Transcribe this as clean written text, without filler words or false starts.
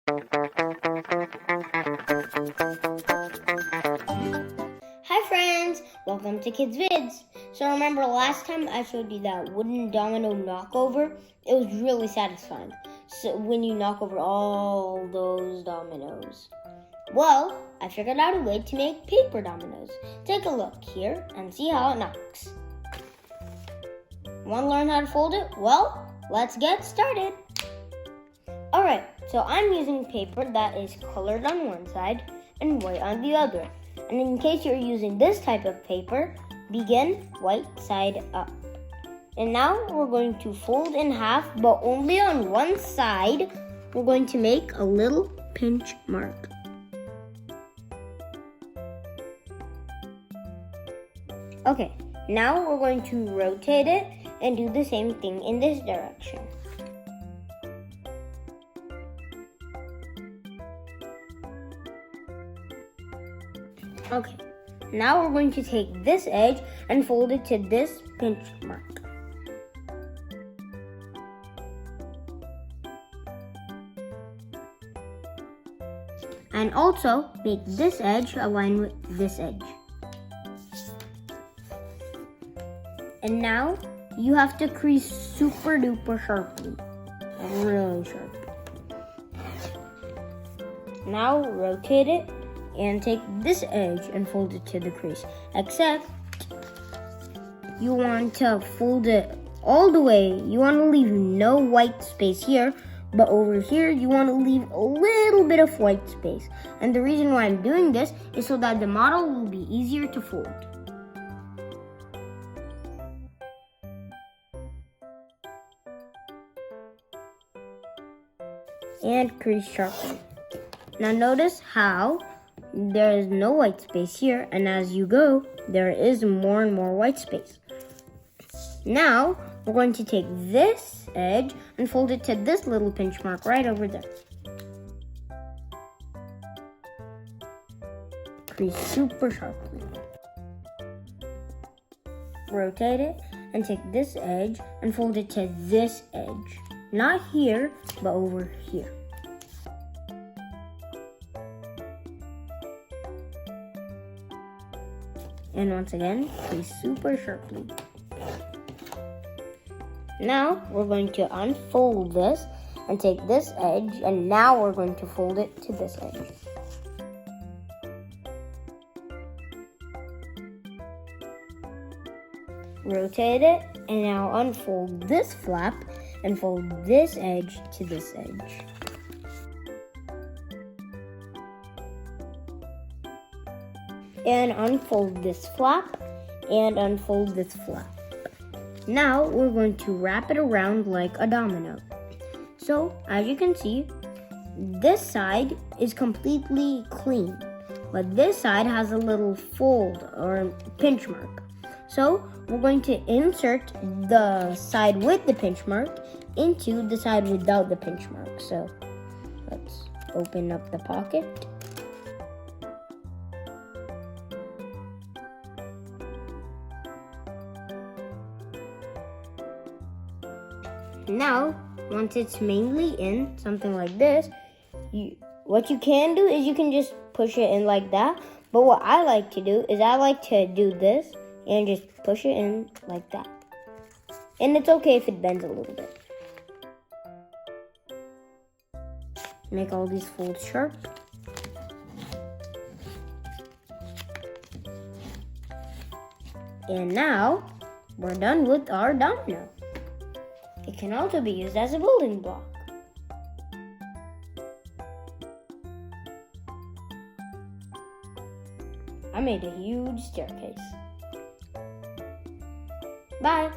Hi friends, welcome to Kidz Vidz. So remember last time I showed you that wooden domino knockover? It was really satisfying. So when you knock over all those dominoes. Well, I figured out a way to make paper dominoes. Take a look here and see how it knocks. Want to learn how to fold it? Well, let's get started. Alright, so I'm using paper that is colored on one side and white on the other. And in case you're using this type of paper, begin white side up. And now we're going to fold in half, but only on one side. We're going to make a little pinch mark. Okay, now we're going to rotate it and do the same thing in this direction. Okay, now we're going to take this edge and fold it to this pinch mark. And also make this edge align with this edge. And now you have to crease super duper sharply, really sharp. Now rotate it and take this edge and fold it to the crease. Except you want to fold it all the way. You want to leave no white space here, but over here you want to leave a little bit of white space. And the reason why I'm doing this is so that the model will be easier to fold. And crease sharply. Now notice how there is no white space here, and as you go, there is more and more white space. Now, we're going to take this edge and fold it to this little pinch mark right over there. Crease super sharply. Rotate it and take this edge and fold it to this edge. Not here, but over here. And once again, crease super sharply. Now we're going to unfold this and take this edge, and now we're going to fold it to this edge. Rotate it, and now unfold this flap and fold this edge to this edge. And unfold this flap and unfold this flap. Now we're going to wrap it around like a domino. So as you can see, this side is completely clean, but this side has a little fold or pinch mark. So we're going to insert the side with the pinch mark into the side without the pinch mark. So let's open up the pocket. Now, once it's mainly in, something like this, what you can do is you can just push it in like that. But what I like to do is I like to do this and just push it in like that. And it's okay if it bends a little bit. Make all these folds sharp. And now, we're done with our domino. It can also be used as a building block. I made a huge staircase. Bye!